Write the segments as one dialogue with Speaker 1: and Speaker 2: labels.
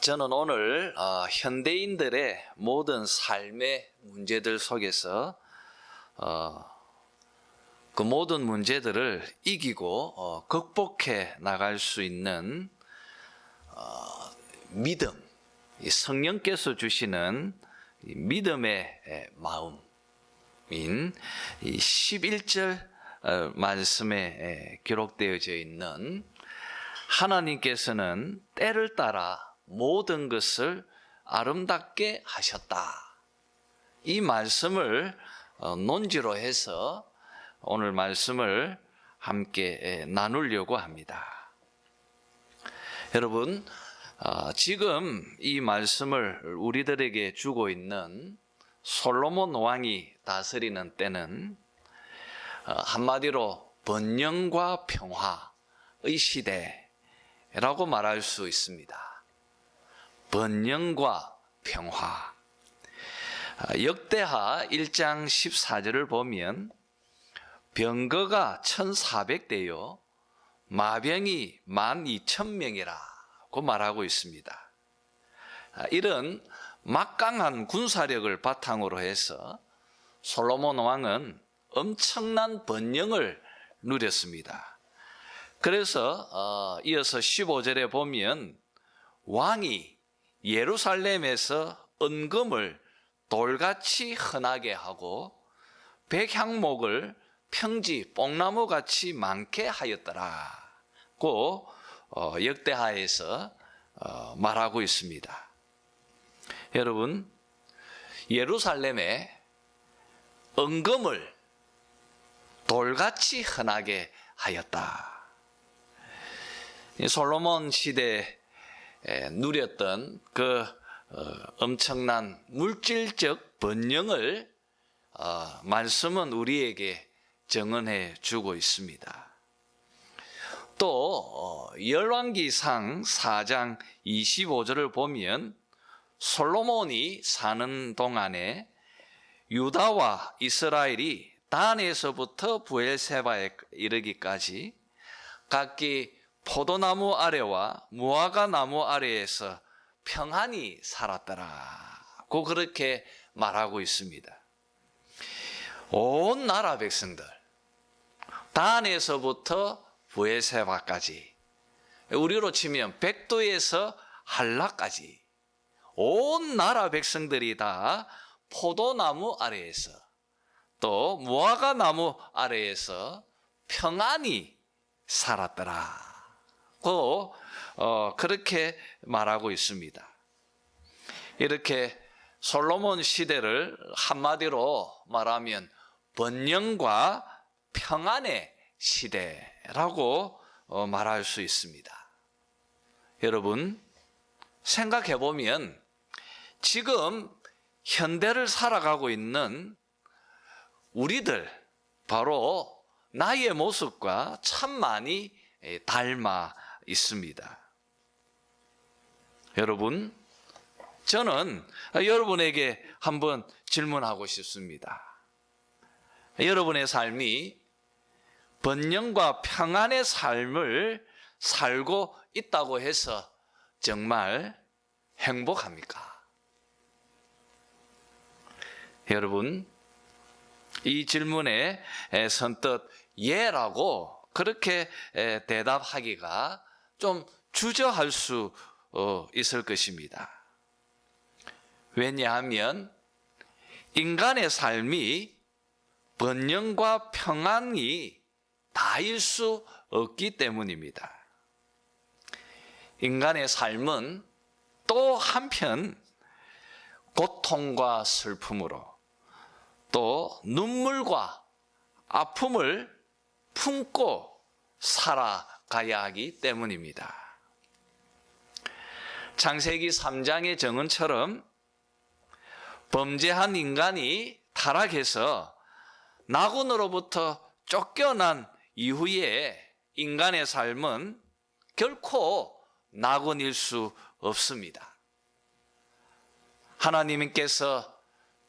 Speaker 1: 저는 오늘 현대인들의 모든 삶의 문제들 속에서 그 모든 문제들을 이기고 극복해 나갈 수 있는 믿음, 이 성령께서 주시는 이 믿음의 마음인 이 11절 말씀에 기록되어져 있는 하나님께서는 때를 따라 모든 것을 아름답게 하셨다. 이 말씀을 논지로 해서 오늘 말씀을 함께 나누려고 합니다. 여러분, 지금 이 말씀을 우리들에게 주고 있는 솔로몬 왕이 다스리는 때는 한마디로 번영과 평화의 시대라고 말할 수 있습니다. 번영과 평화. 역대하 1장 14절을 보면 병거가 1400대요 마병이 12,000명이라고 말하고 있습니다. 이런 막강한 군사력을 바탕으로 해서 솔로몬 왕은 엄청난 번영을 누렸습니다. 그래서 이어서 15절에 보면 왕이 예루살렘에서 은금을 돌같이 흔하게 하고 백향목을 평지 뽕나무같이 많게 하였더라고 역대하에서 말하고 있습니다. 여러분, 예루살렘에 은금을 돌같이 흔하게 하였다. 솔로몬 시대에 누렸던 그 엄청난 물질적 번영을 말씀은 우리에게 증언해 주고 있습니다. 또 열왕기상 4장 25절을 보면 솔로몬이 사는 동안에 유다와 이스라엘이 단에서부터 부엘세바에 이르기까지 각기 포도나무 아래와 무화과 나무 아래에서 평안히 살았더라고 그렇게 말하고 있습니다. 온 나라 백성들, 단에서부터 부엘세바까지, 우리로 치면 백두에서 한라까지 온 나라 백성들이 다 포도나무 아래에서 또 무화과 나무 아래에서 평안히 살았더라. 그렇게 말하고 있습니다. 이렇게 솔로몬 시대를 한마디로 말하면 번영과 평안의 시대라고 말할 수 있습니다. 여러분, 생각해 보면 지금 현대를 살아가고 있는 우리들, 바로 나의 모습과 참 많이 닮아 있습니다. 여러분, 저는 여러분에게 한번 질문하고 싶습니다. 여러분의 삶이 번영과 평안의 삶을 살고 있다고 해서 정말 행복합니까? 여러분, 이 질문에 선뜻 예라고 그렇게 대답하기가 좀 주저할 수 있을 것입니다. 왜냐하면 인간의 삶이 번영과 평안이 다일 수 없기 때문입니다. 인간의 삶은 또 한편 고통과 슬픔으로 또 눈물과 아픔을 품고 살아가야 하기 때문입니다. 창세기 3장의 정언처럼 범죄한 인간이 타락해서 나군으로부터 쫓겨난 이후에 인간의 삶은 결코 나군일 수 없습니다. 하나님께서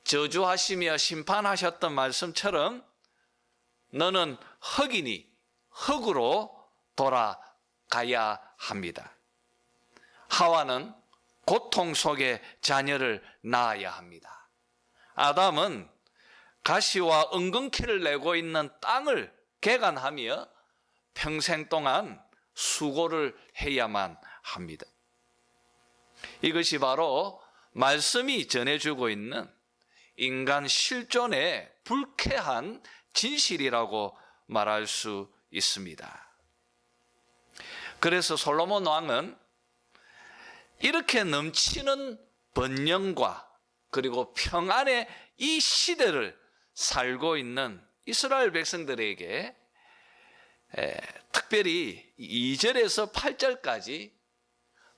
Speaker 1: 저주하시며 심판하셨던 말씀처럼 너는 흙이니 흙으로 돌아가야 합니다. 하와는 고통 속에 자녀를 낳아야 합니다. 아담은 가시와 은근키를 내고 있는 땅을 개간하며 평생 동안 수고를 해야만 합니다. 이것이 바로 말씀이 전해주고 있는 인간 실존의 불쾌한 진실이라고 말할 수 있습니다. 그래서 솔로몬 왕은 이렇게 넘치는 번영과 그리고 평안의 이 시대를 살고 있는 이스라엘 백성들에게 특별히 2절에서 8절까지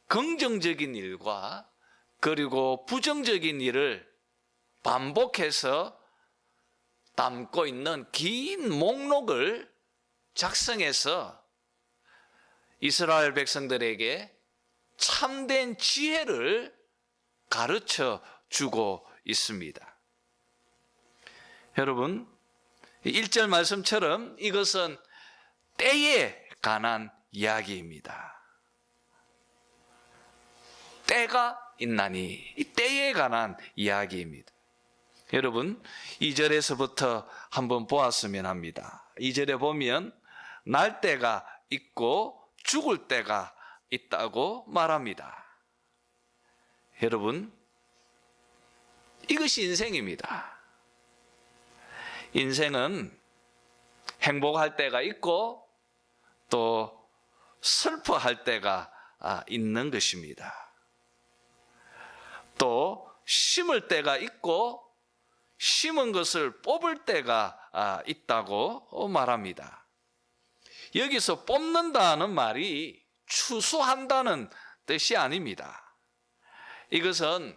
Speaker 1: 긍정적인 일과 그리고 부정적인 일을 반복해서 담고 있는 긴 목록을 작성해서 이스라엘 백성들에게 참된 지혜를 가르쳐 주고 있습니다. 여러분, 1절 말씀처럼 이것은 때에 관한 이야기입니다. 때가 있나니, 이 때에 관한 이야기입니다. 여러분, 2절에서부터 한번 보았으면 합니다. 2절에 보면 날 때가 있고 죽을 때가 있다고 말합니다. 여러분, 이것이 인생입니다. 인생은 행복할 때가 있고 또 슬퍼할 때가 있는 것입니다. 또 심을 때가 있고 심은 것을 뽑을 때가 있다고 말합니다. 여기서 뽑는다는 말이 추수한다는 뜻이 아닙니다. 이것은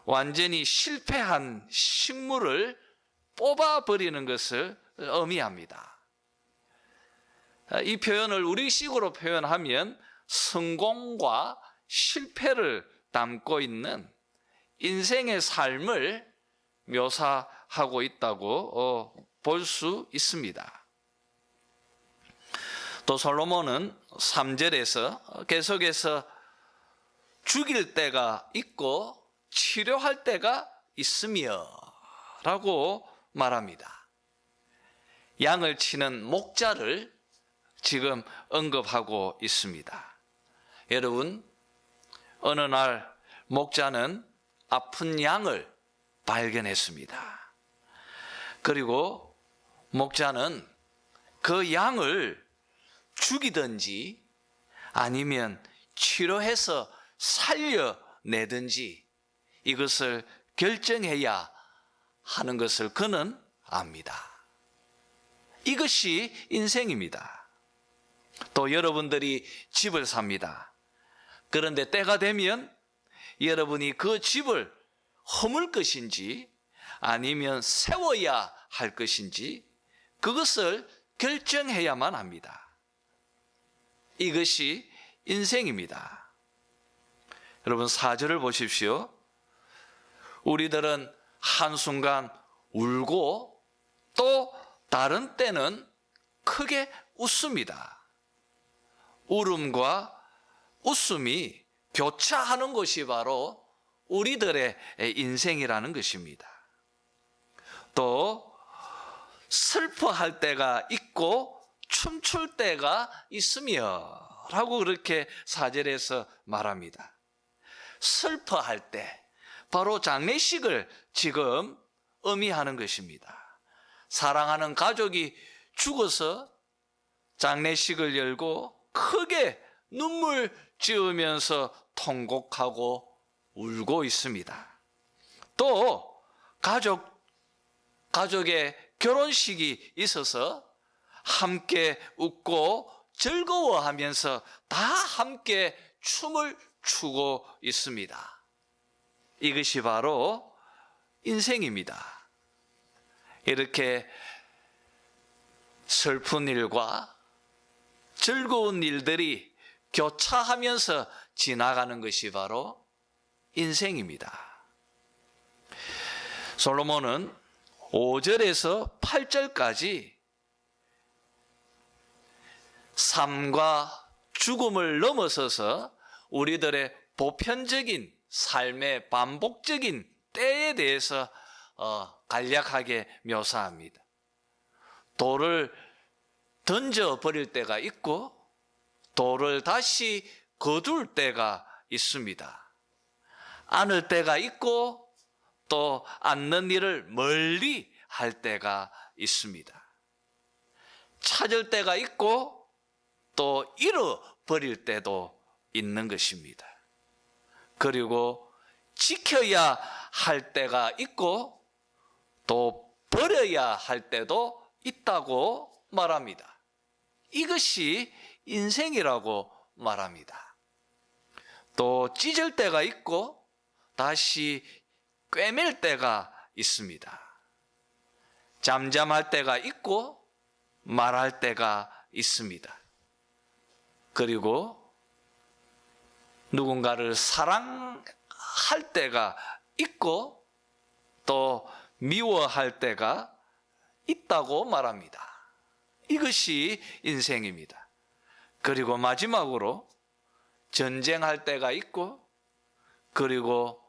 Speaker 1: 완전히 실패한 식물을 뽑아버리는 것을 의미합니다. 이 표현을 우리식으로 표현하면 성공과 실패를 담고 있는 인생의 삶을 묘사하고 있다고 볼 수 있습니다. 또 솔로몬은 3절에서 계속해서 죽일 때가 있고 치료할 때가 있으며 라고 말합니다. 양을 치는 목자를 지금 언급하고 있습니다. 여러분, 어느 날 목자는 아픈 양을 발견했습니다. 그리고 목자는 그 양을 죽이든지 아니면 치료해서 살려내든지 이것을 결정해야 하는 것을 그는 압니다. 이것이 인생입니다. 또 여러분들이 집을 삽니다. 그런데 때가 되면 여러분이 그 집을 허물 것인지 아니면 세워야 할 것인지 그것을 결정해야만 합니다. 이것이 인생입니다. 여러분 4절을 보십시오. 우리들은 한순간 울고 또 다른 때는 크게 웃습니다. 울음과 웃음이 교차하는 것이 바로 우리들의 인생이라는 것입니다. 또 슬퍼할 때가 있고 춤출 때가 있으며 라고 그렇게 4절에서 말합니다. 슬퍼할 때 바로 장례식을 지금 의미하는 것입니다. 사랑하는 가족이 죽어서 장례식을 열고 크게 눈물 지으면서 통곡하고 울고 있습니다. 또 가족의 결혼식이 있어서 함께 웃고 즐거워하면서 다 함께 춤을 추고 있습니다. 이것이 바로 인생입니다. 이렇게 슬픈 일과 즐거운 일들이 교차하면서 지나가는 것이 바로 인생입니다. 솔로몬은 5절에서 8절까지 삶과 죽음을 넘어서서 우리들의 보편적인 삶의 반복적인 때에 대해서 간략하게 묘사합니다. 돌을 던져버릴 때가 있고 돌을 다시 거둘 때가 있습니다. 안을 때가 있고 또 안는 일을 멀리 할 때가 있습니다. 찾을 때가 있고 또 잃어버릴 때도 있는 것입니다. 그리고 지켜야 할 때가 있고 또 버려야 할 때도 있다고 말합니다. 이것이 인생이라고 말합니다. 또 찢을 때가 있고 다시 꿰맬 때가 있습니다. 잠잠할 때가 있고 말할 때가 있습니다. 그리고 누군가를 사랑할 때가 있고 또 미워할 때가 있다고 말합니다. 이것이 인생입니다. 그리고 마지막으로 전쟁할 때가 있고 그리고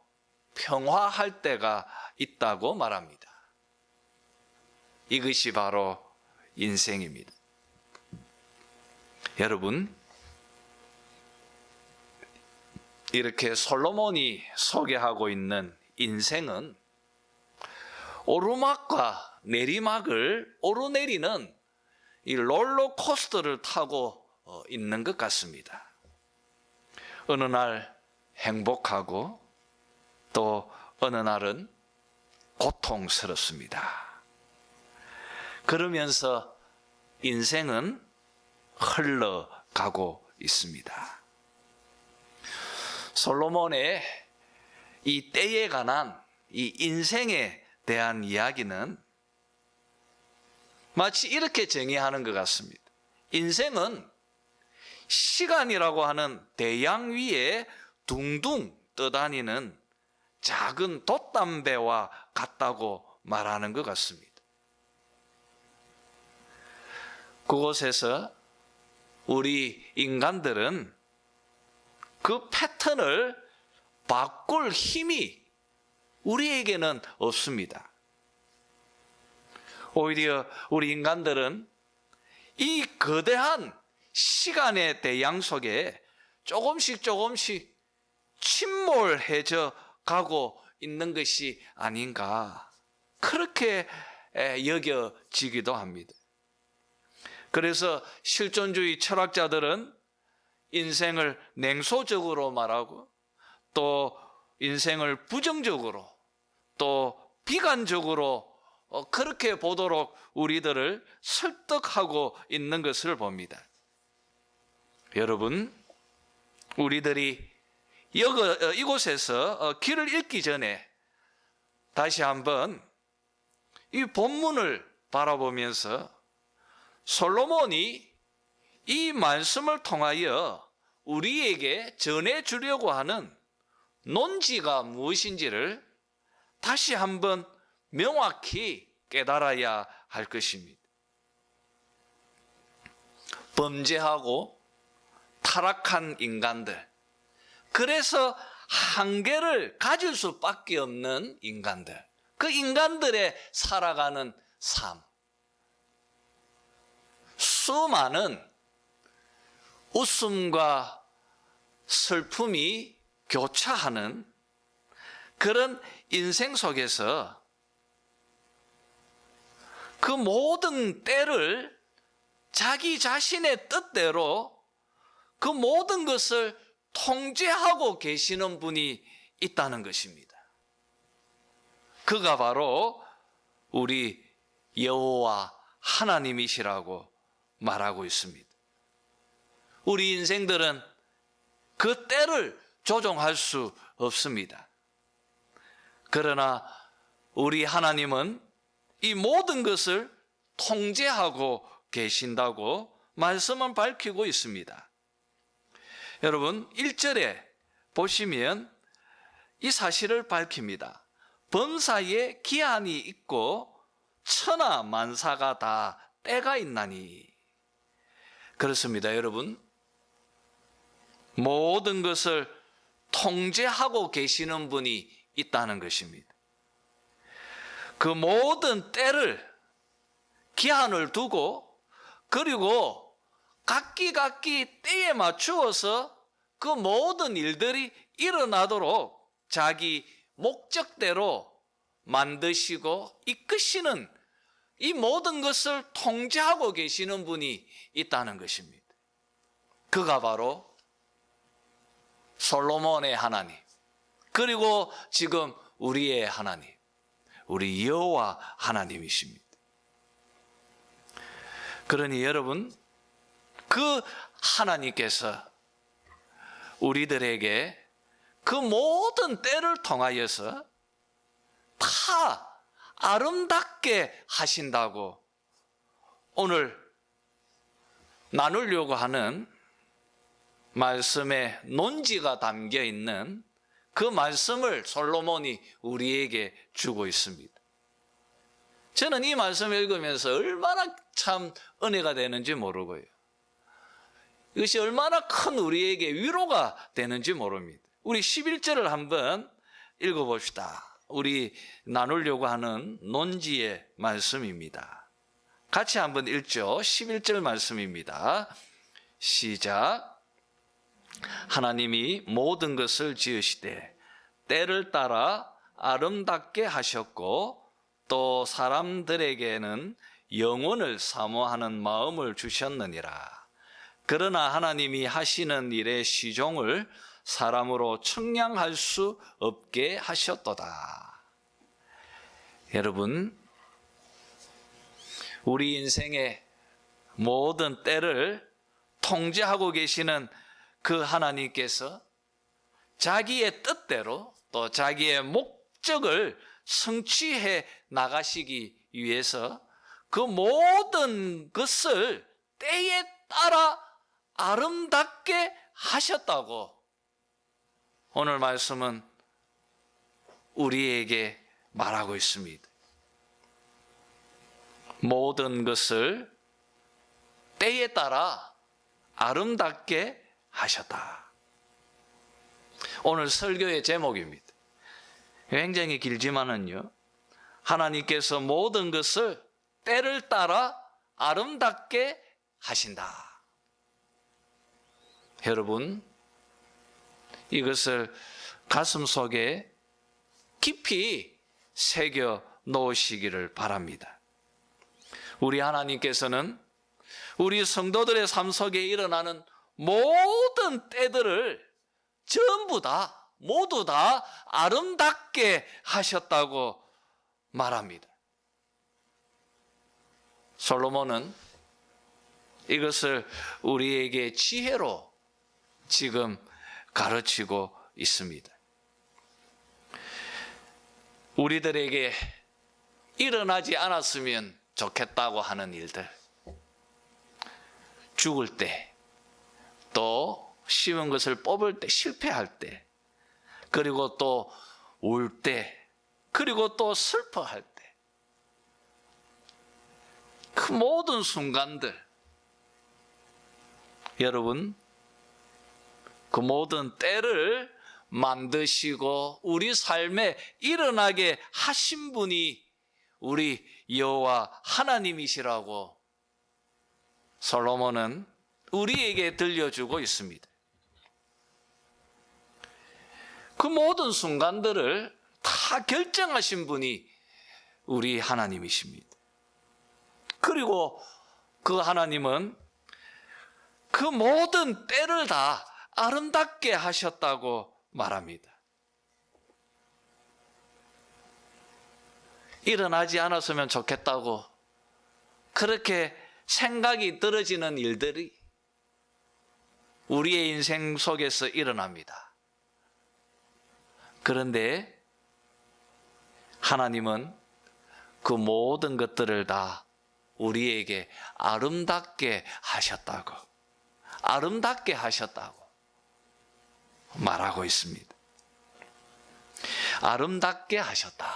Speaker 1: 평화할 때가 있다고 말합니다. 이것이 바로 인생입니다. 여러분, 이렇게 솔로몬이 소개하고 있는 인생은 오르막과 내리막을 오르내리는 이 롤러코스터를 타고 있는 것 같습니다. 어느 날 행복하고 또 어느 날은 고통스럽습니다. 그러면서 인생은 흘러가고 있습니다. 솔로몬의 이 때에 관한 이 인생에 대한 이야기는 마치 이렇게 정의하는 것 같습니다. 인생은 시간이라고 하는 대양 위에 둥둥 떠다니는 작은 돛담배와 같다고 말하는 것 같습니다. 그곳에서 우리 인간들은 그 패턴을 바꿀 힘이 우리에게는 없습니다. 오히려 우리 인간들은 이 거대한 시간의 대양 속에 조금씩 침몰해져 가고 있는 것이 아닌가, 그렇게 여겨지기도 합니다. 그래서 실존주의 철학자들은 인생을 냉소적으로 말하고 또 인생을 부정적으로 또 비관적으로 그렇게 보도록 우리들을 설득하고 있는 것을 봅니다. 여러분, 우리들이 이곳에서 길을 잃기 전에 다시 한번 이 본문을 바라보면서 솔로몬이 이 말씀을 통하여 우리에게 전해주려고 하는 논지가 무엇인지를 다시 한번 명확히 깨달아야 할 것입니다. 범죄하고 타락한 인간들, 그래서 한계를 가질 수밖에 없는 인간들, 그 인간들의 살아가는 삶, 수많은 웃음과 슬픔이 교차하는 그런 인생 속에서 그 모든 때를 자기 자신의 뜻대로 그 모든 것을 통제하고 계시는 분이 있다는 것입니다. 그가 바로 우리 여호와 하나님이시라고 말하고 있습니다. 우리 인생들은 그 때를 조종할 수 없습니다. 그러나 우리 하나님은 이 모든 것을 통제하고 계신다고 말씀은 밝히고 있습니다. 여러분, 1절에 보시면 이 사실을 밝힙니다. 범사에 기한이 있고 천하 만사가 다 때가 있나니. 그렇습니다, 여러분. 모든 것을 통제하고 계시는 분이 있다는 것입니다. 그 모든 때를, 기한을 두고, 그리고 각기 때에 맞추어서 그 모든 일들이 일어나도록 자기 목적대로 만드시고 이끄시는, 이 모든 것을 통제하고 계시는 분이 있다는 것입니다. 그가 바로 솔로몬의 하나님, 그리고 지금 우리의 하나님, 우리 여호와 하나님이십니다. 그러니 여러분, 그 하나님께서 우리들에게 그 모든 때를 통하여서 다 아름답게 하신다고 오늘 나누려고 하는 말씀에 논지가 담겨 있는 그 말씀을 솔로몬이 우리에게 주고 있습니다. 저는 이 말씀을 읽으면서 얼마나 참 은혜가 되는지 모르고요, 이것이 얼마나 큰 우리에게 위로가 되는지 모릅니다. 우리 11절을 한번 읽어봅시다. 우리 나누려고 하는 논지의 말씀입니다. 같이 한번 읽죠. 11절 말씀입니다. 시작. 하나님이 모든 것을 지으시되 때를 따라 아름답게 하셨고 또 사람들에게는 영혼을 사모하는 마음을 주셨느니라. 그러나 하나님이 하시는 일의 시종을 사람으로 측량할 수 없게 하셨도다. 여러분, 우리 인생의 모든 때를 통제하고 계시는 그 하나님께서 자기의 뜻대로 또 자기의 목적을 성취해 나가시기 위해서 그 모든 것을 때에 따라 아름답게 하셨다고 오늘 말씀은 우리에게 말하고 있습니다. 모든 것을 때에 따라 아름답게 하셨다. 오늘 설교의 제목입니다. 굉장히 길지만은요, 하나님께서 모든 것을 때를 따라 아름답게 하신다. 여러분, 이것을 가슴속에 깊이 새겨 놓으시기를 바랍니다. 우리 하나님께서는 우리 성도들의 삶 속에 일어나는 모든 때들을 전부 다, 모두 다 아름답게 하셨다고 말합니다. 솔로몬은 이것을 우리에게 지혜로 지금 가르치고 있습니다. 우리들에게 일어나지 않았으면 좋겠다고 하는 일들, 죽을 때, 또 쉬운 것을 뽑을 때 실패할 때, 그리고 또 울 때, 그리고 또 슬퍼할 때, 그 모든 순간들, 여러분, 그 모든 때를 만드시고 우리 삶에 일어나게 하신 분이 우리 여호와 하나님이시라고 솔로몬은 우리에게 들려주고 있습니다. 그 모든 순간들을 다 결정하신 분이 우리 하나님이십니다. 그리고 그 하나님은 그 모든 때를 다 아름답게 하셨다고 말합니다. 일어나지 않았으면 좋겠다고 그렇게 생각이 떨어지는 일들이 우리의 인생 속에서 일어납니다. 그런데 하나님은 그 모든 것들을 다 우리에게 아름답게 하셨다고, 아름답게 하셨다고 말하고 있습니다. 아름답게 하셨다.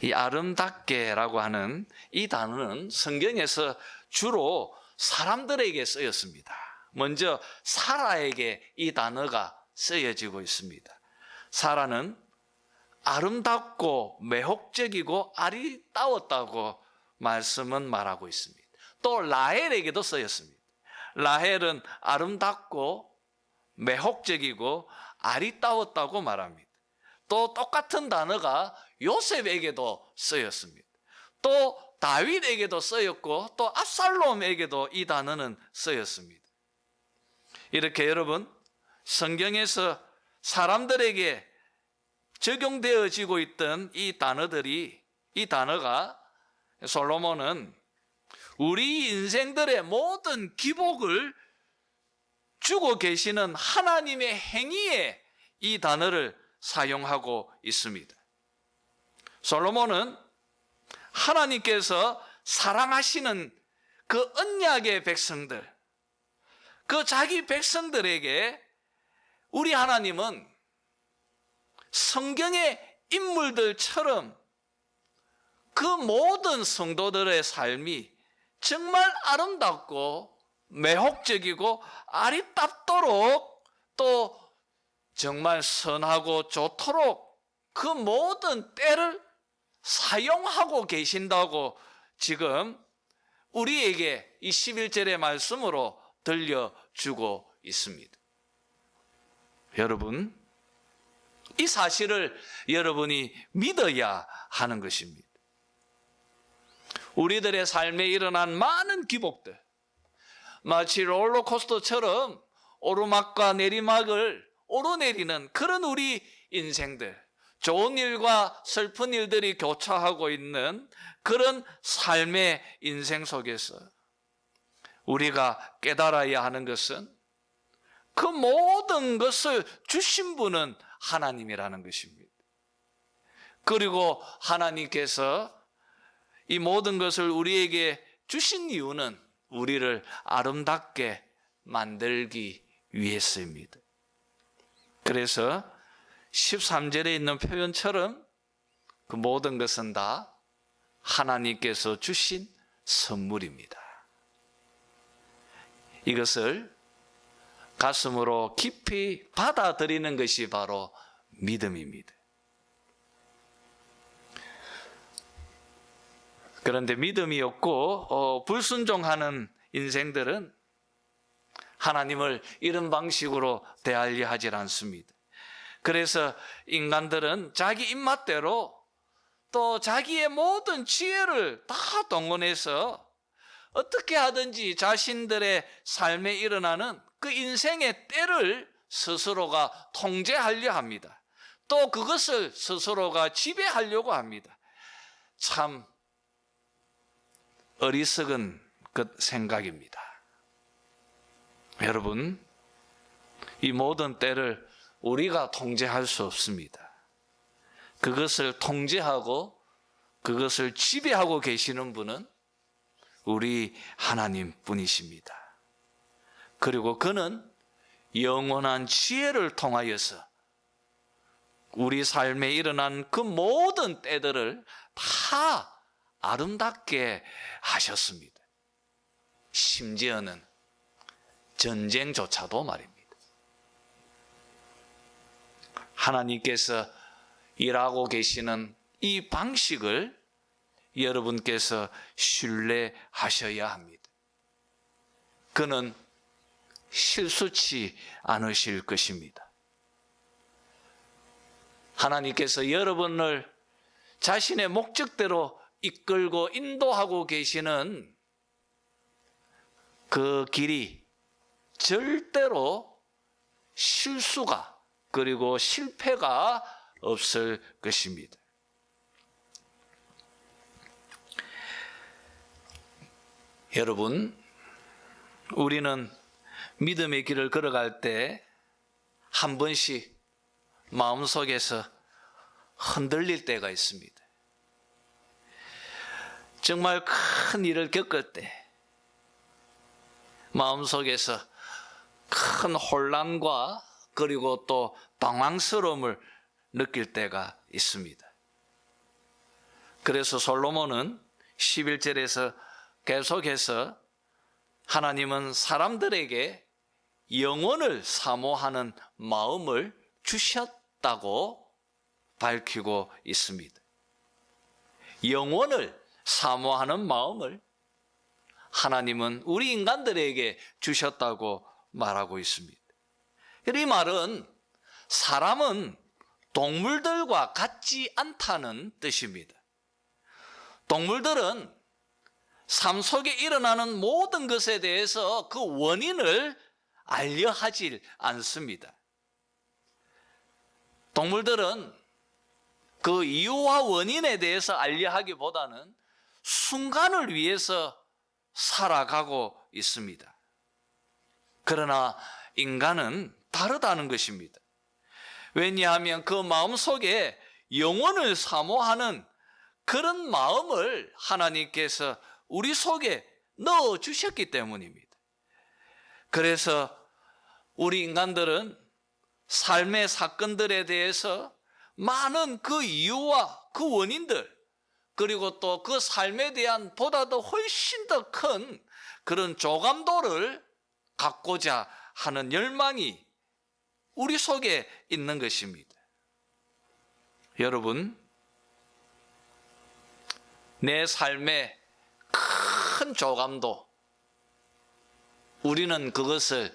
Speaker 1: 이 아름답게라고 하는 이 단어는 성경에서 주로 사람들에게 쓰였습니다. 먼저 사라에게 이 단어가 쓰여지고 있습니다. 사라는 아름답고 매혹적이고 아리따웠다고 말씀은 말하고 있습니다. 또 라헬에게도 쓰였습니다. 라헬은 아름답고 매혹적이고 아리따웠다고 말합니다. 또 똑같은 단어가 요셉에게도 쓰였습니다. 또 다윗에게도 쓰였고 또 압살롬에게도 이 단어는 쓰였습니다. 이렇게 여러분, 성경에서 사람들에게 적용되어지고 있던 이 단어가 솔로몬은 우리 인생들의 모든 기복을 주고 계시는 하나님의 행위에 이 단어를 사용하고 있습니다. 솔로몬은 하나님께서 사랑하시는 그 언약의 백성들, 그 자기 백성들에게 우리 하나님은 성경의 인물들처럼 그 모든 성도들의 삶이 정말 아름답고 매혹적이고 아리따도록 또 정말 선하고 좋도록 그 모든 때를 사용하고 계신다고 지금 우리에게 이 11절의 말씀으로 들려주고 있습니다. 여러분, 이 사실을 여러분이 믿어야 하는 것입니다. 우리들의 삶에 일어난 많은 기복들, 마치 롤러코스터처럼 오르막과 내리막을 오르내리는 그런 우리 인생들, 좋은 일과 슬픈 일들이 교차하고 있는 그런 삶의 인생 속에서 우리가 깨달아야 하는 것은 그 모든 것을 주신 분은 하나님이라는 것입니다. 그리고 하나님께서 이 모든 것을 우리에게 주신 이유는 우리를 아름답게 만들기 위해서입니다. 그래서 13절에 있는 표현처럼 그 모든 것은 다 하나님께서 주신 선물입니다. 이것을 가슴으로 깊이 받아들이는 것이 바로 믿음입니다. 그런데 믿음이 없고 불순종하는 인생들은 하나님을 이런 방식으로 대하려 하질 않습니다. 그래서 인간들은 자기 입맛대로 또 자기의 모든 지혜를 다 동원해서 어떻게 하든지 자신들의 삶에 일어나는 그 인생의 때를 스스로가 통제하려 합니다. 또 그것을 스스로가 지배하려고 합니다. 참 어리석은 그 생각입니다. 여러분, 이 모든 때를 우리가 통제할 수 없습니다. 그것을 통제하고 그것을 지배하고 계시는 분은 우리 하나님 뿐이십니다. 그리고 그는 영원한 지혜를 통하여서 우리 삶에 일어난 그 모든 때들을 다 아름답게 하셨습니다. 심지어는 전쟁조차도 말입니다. 하나님께서 일하고 계시는 이 방식을 여러분께서 신뢰하셔야 합니다. 그는 실수치 않으실 것입니다. 하나님께서 여러분을 자신의 목적대로 이끌고 인도하고 계시는 그 길이 절대로 실수가 그리고 실패가 없을 것입니다. 여러분, 우리는 믿음의 길을 걸어갈 때 한 번씩 마음속에서 흔들릴 때가 있습니다. 정말 큰 일을 겪을 때 마음속에서 큰 혼란과 그리고 또 당황스러움을 느낄 때가 있습니다. 그래서 솔로몬은 11절에서 계속해서 하나님은 사람들에게 영혼을 사모하는 마음을 주셨다고 밝히고 있습니다. 영혼을 사모하는 마음을 하나님은 우리 인간들에게 주셨다고 말하고 있습니다. 이 말은 사람은 동물들과 같지 않다는 뜻입니다. 동물들은 삶 속에 일어나는 모든 것에 대해서 그 원인을 알려 하질 않습니다. 동물들은 그 이유와 원인에 대해서 알려 하기보다는 순간을 위해서 살아가고 있습니다. 그러나 인간은 다르다는 것입니다. 왜냐하면 그 마음속에 영혼을 사모하는 그런 마음을 하나님께서 우리 속에 넣어주셨기 때문입니다. 그래서 우리 인간들은 삶의 사건들에 대해서 많은 그 이유와 그 원인들, 그리고 또 그 삶에 대한 보다 더 훨씬 더 큰 그런 조감도를 갖고자 하는 열망이 우리 속에 있는 것입니다. 여러분, 내 삶의 큰 조감도, 우리는 그것을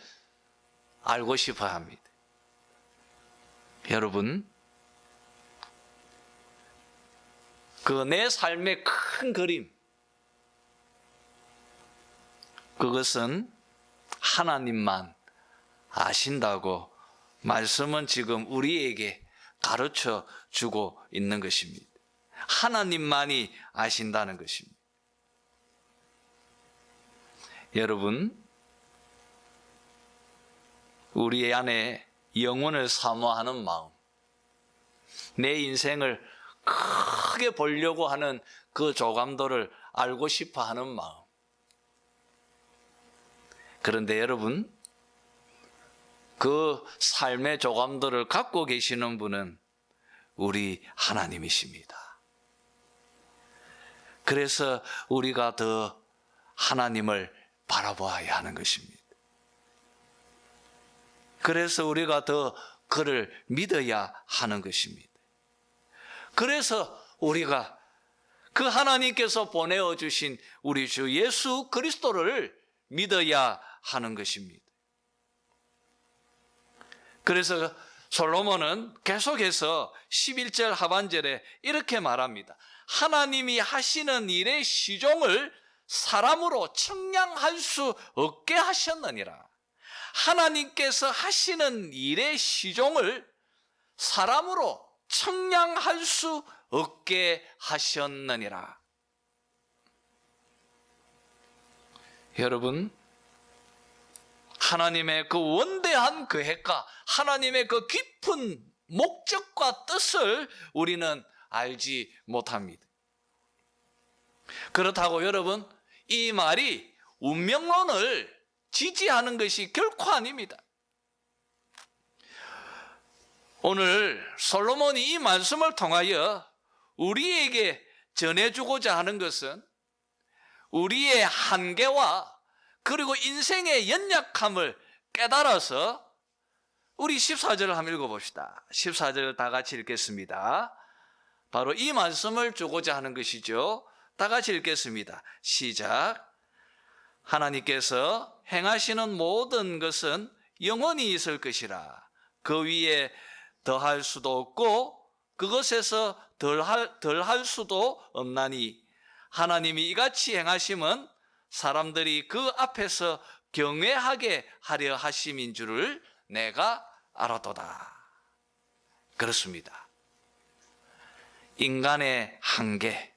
Speaker 1: 알고 싶어 합니다. 여러분, 그 내 삶의 큰 그림, 그것은 하나님만 아신다고 말씀은 지금 우리에게 가르쳐 주고 있는 것입니다. 하나님만이 아신다는 것입니다. 여러분, 우리 안에 영혼을 사모하는 마음, 내 인생을 크게 보려고 하는 그 조감도를 알고 싶어 하는 마음. 그런데 여러분, 그 삶의 조감도를 갖고 계시는 분은 우리 하나님이십니다. 그래서 우리가 더 하나님을 바라보아야 하는 것입니다. 그래서 우리가 더 그를 믿어야 하는 것입니다. 그래서 우리가 그 하나님께서 보내어 주신 우리 주 예수 그리스도를 믿어야 하는 것입니다. 그래서 솔로몬은 계속해서 11절 하반절에 이렇게 말합니다. 하나님이 하시는 일의 시종을 사람으로 측량할 수 없게 하셨느니라. 하나님께서 하시는 일의 시종을 사람으로 측량할 수 없게 하셨느니라. 여러분, 하나님의 그 원대한 계획과 하나님의 그 깊은 목적과 뜻을 우리는 알지 못합니다. 그렇다고 여러분, 이 말이 운명론을 지지하는 것이 결코 아닙니다. 오늘 솔로몬이 이 말씀을 통하여 우리에게 전해주고자 하는 것은 우리의 한계와 그리고 인생의 연약함을 깨달아서 우리 14절을 한번 읽어봅시다. 14절 다 같이 읽겠습니다. 바로 이 말씀을 주고자 하는 것이죠. 다 같이 읽겠습니다. 시작. 하나님께서 행하시는 모든 것은 영원히 있을 것이라. 그 위에 더할 수도 없고 그것에서 덜할 수도 없나니 하나님이 이같이 행하심은 사람들이 그 앞에서 경외하게 하려 하심인 줄을 내가 알았도다. 그렇습니다. 인간의 한계,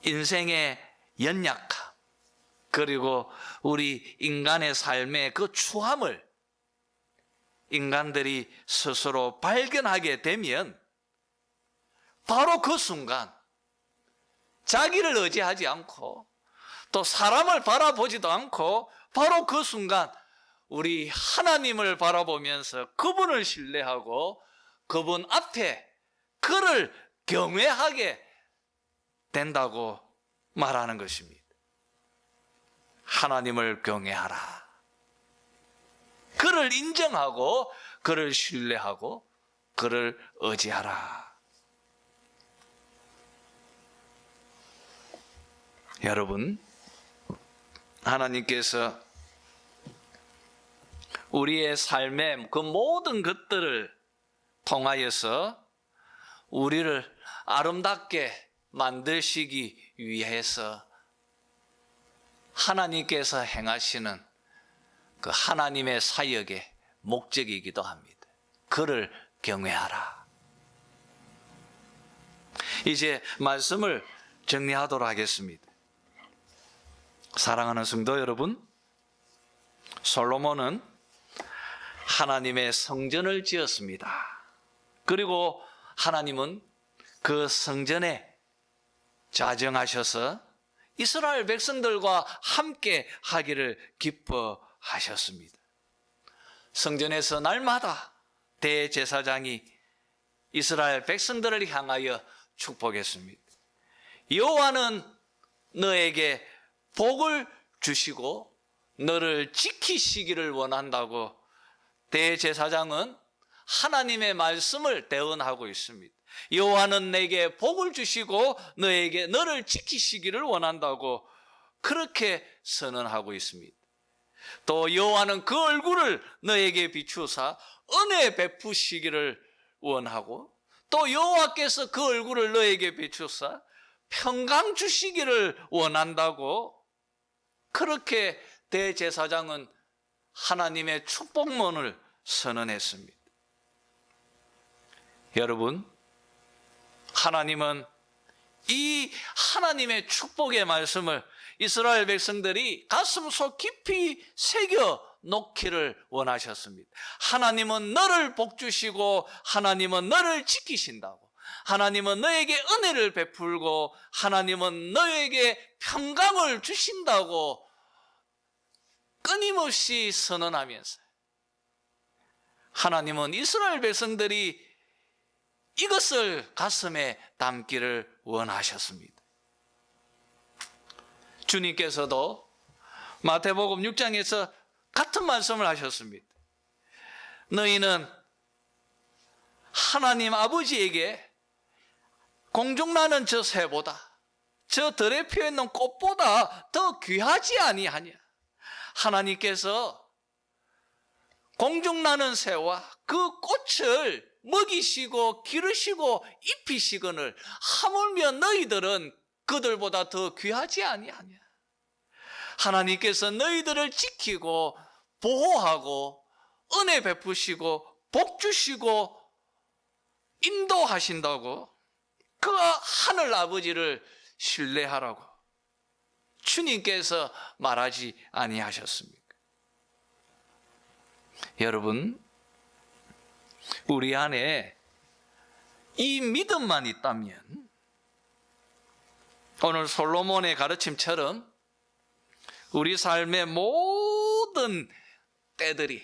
Speaker 1: 인생의 연약함, 그리고 우리 인간의 삶의 그 추함을 인간들이 스스로 발견하게 되면 바로 그 순간 자기를 의지하지 않고 또 사람을 바라보지도 않고 바로 그 순간 우리 하나님을 바라보면서 그분을 신뢰하고 그분 앞에 그를 경외하게 된다고 말하는 것입니다. 하나님을 경외하라. 그를 인정하고 그를 신뢰하고 그를 의지하라. 여러분, 하나님께서 우리의 삶의 그 모든 것들을 통하여서 우리를 아름답게 만드시기 위해서 하나님께서 행하시는 그 하나님의 사역의 목적이기도 합니다. 그를 경외하라. 이제 말씀을 정리하도록 하겠습니다. 사랑하는 성도 여러분, 솔로몬은 하나님의 성전을 지었습니다. 그리고 하나님은 그 성전에 자정하셔서 이스라엘 백성들과 함께 하기를 기뻐하셨습니다. 성전에서 날마다 대제사장이 이스라엘 백성들을 향하여 축복했습니다. 여호와는 너에게 복을 주시고 너를 지키시기를 원한다고 대제사장은 하나님의 말씀을 대언하고 있습니다. 여호와는 내게 복을 주시고 너를 지키시기를 원한다고 그렇게 선언하고 있습니다. 또 여호와는 그 얼굴을 너에게 비추사 은혜 베푸시기를 원하고 또 여호와께서 그 얼굴을 너에게 비추사 평강 주시기를 원한다고 그렇게 대제사장은 하나님의 축복문을 선언했습니다. 여러분, 하나님은 이 하나님의 축복의 말씀을 이스라엘 백성들이 가슴속 깊이 새겨 놓기를 원하셨습니다. 하나님은 너를 복주시고 하나님은 너를 지키신다고, 하나님은 너에게 은혜를 베풀고 하나님은 너에게 평강을 주신다고 끊임없이 선언하면서 하나님은 이스라엘 백성들이 이것을 가슴에 담기를 원하셨습니다. 주님께서도 마태복음 6장에서 같은 말씀을 하셨습니다. 너희는 하나님 아버지에게 공중나는 저 새보다 저 들에 피어있는 꽃보다 더 귀하지 아니하냐. 하나님께서 공중나는 새와 그 꽃을 먹이시고 기르시고 입히시거늘 하물며 너희들은 그들보다 더 귀하지 아니하냐. 하나님께서 너희들을 지키고 보호하고 은혜 베푸시고 복 주시고 인도하신다고 그 하늘 아버지를 신뢰하라고 주님께서 말하지 아니하셨습니까? 여러분, 우리 안에 이 믿음만 있다면 오늘 솔로몬의 가르침처럼 우리 삶의 모든 때들이,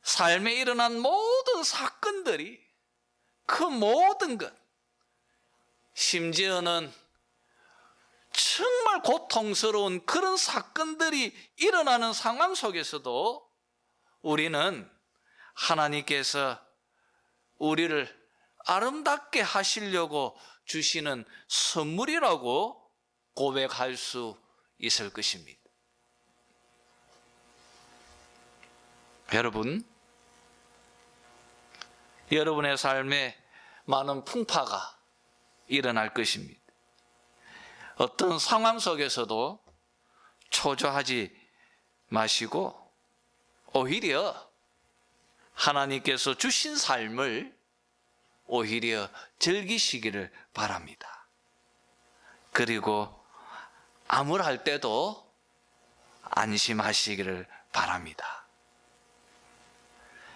Speaker 1: 삶에 일어난 모든 사건들이, 그 모든 것, 심지어는 정말 고통스러운 그런 사건들이 일어나는 상황 속에서도 우리는 하나님께서 우리를 아름답게 하시려고 주시는 선물이라고 고백할 수 있을 것입니다. 여러분, 여러분의 삶에 많은 풍파가 일어날 것입니다. 어떤 상황 속에서도 초조하지 마시고 오히려 하나님께서 주신 삶을 오히려 즐기시기를 바랍니다. 그리고 암울할 때도 안심하시기를 바랍니다.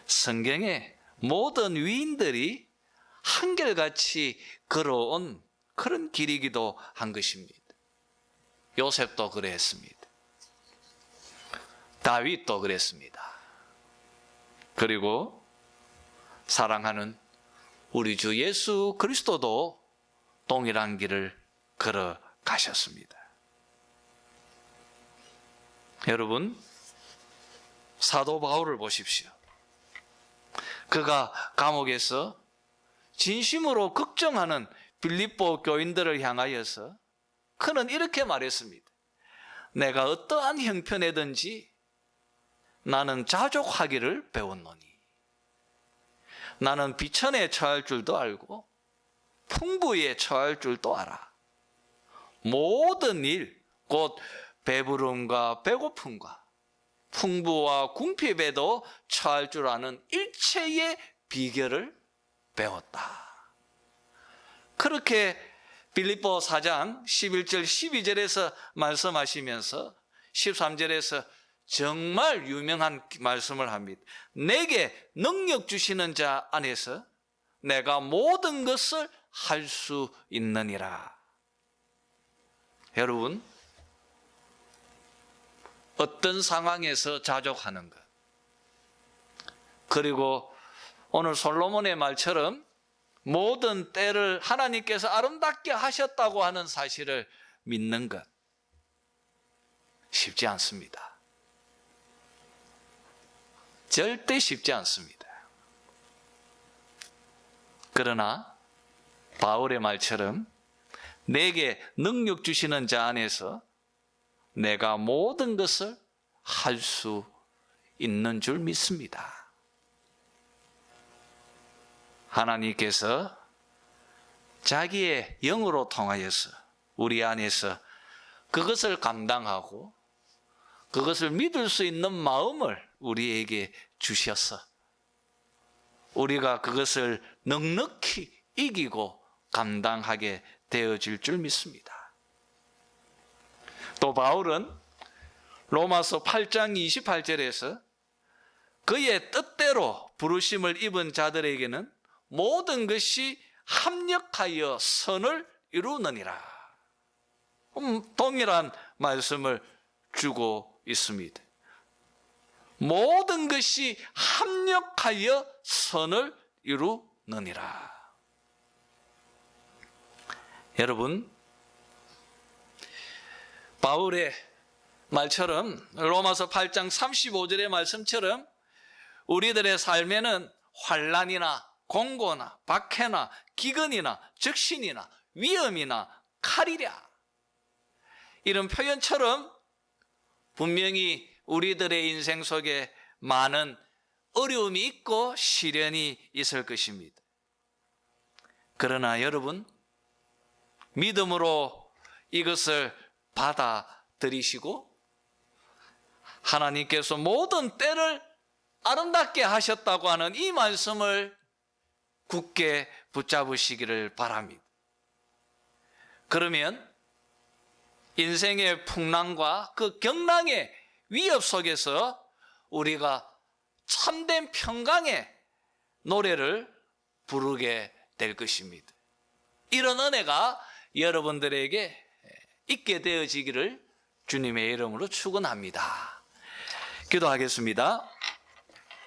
Speaker 1: 성경의 모든 위인들이 한결같이 걸어온 그런 길이기도 한 것입니다. 요셉도 그랬습니다. 다윗도 그랬습니다. 그리고 사랑하는 우리 주 예수 그리스도도 동일한 길을 걸어가셨습니다. 여러분, 사도 바울을 보십시오. 그가 감옥에서 진심으로 걱정하는 빌립보 교인들을 향하여서 그는 이렇게 말했습니다. 내가 어떠한 형편이든지 나는 자족하기를 배웠노니 나는 비천에 처할 줄도 알고 풍부에 처할 줄도 알아. 모든 일, 곧 배부름과 배고픔과 풍부와 궁핍에도 처할 줄 아는 일체의 비결을 배웠다. 그렇게 빌립보 4장 11절 12절에서 말씀하시면서 13절에서 정말 유명한 말씀을 합니다. 내게 능력 주시는 자 안에서 내가 모든 것을 할 수 있느니라. 여러분, 어떤 상황에서 자족하는 것, 그리고 오늘 솔로몬의 말처럼 모든 때를 하나님께서 아름답게 하셨다고 하는 사실을 믿는 것 쉽지 않습니다. 절대 쉽지 않습니다. 그러나 바울의 말처럼 내게 능력 주시는 자 안에서 내가 모든 것을 할 수 있는 줄 믿습니다. 하나님께서 자기의 영으로 통하여서 우리 안에서 그것을 감당하고 그것을 믿을 수 있는 마음을 우리에게 주셔서 우리가 그것을 넉넉히 이기고 감당하게 되어질 줄 믿습니다. 또 바울은 로마서 8장 28절에서 그의 뜻대로 부르심을 입은 자들에게는 모든 것이 합력하여 선을 이루느니라. 동일한 말씀을 주고 있습니다. 모든 것이 합력하여 선을 이루느니라. 여러분, 바울의 말처럼 로마서 8장 35절의 말씀처럼 우리들의 삶에는 환난이나 공고나 박해나 기근이나 적신이나 위험이나 칼이랴, 이런 표현처럼 분명히 우리들의 인생 속에 많은 어려움이 있고 시련이 있을 것입니다. 그러나 여러분, 믿음으로 이것을 받아들이시고 하나님께서 모든 때를 아름답게 하셨다고 하는 이 말씀을 굳게 붙잡으시기를 바랍니다. 그러면 인생의 풍랑과 그 경랑의 위협 속에서 우리가 참된 평강의 노래를 부르게 될 것입니다. 이런 은혜가 여러분들에게 있게 되어지기를 주님의 이름으로 축원합니다. 기도하겠습니다.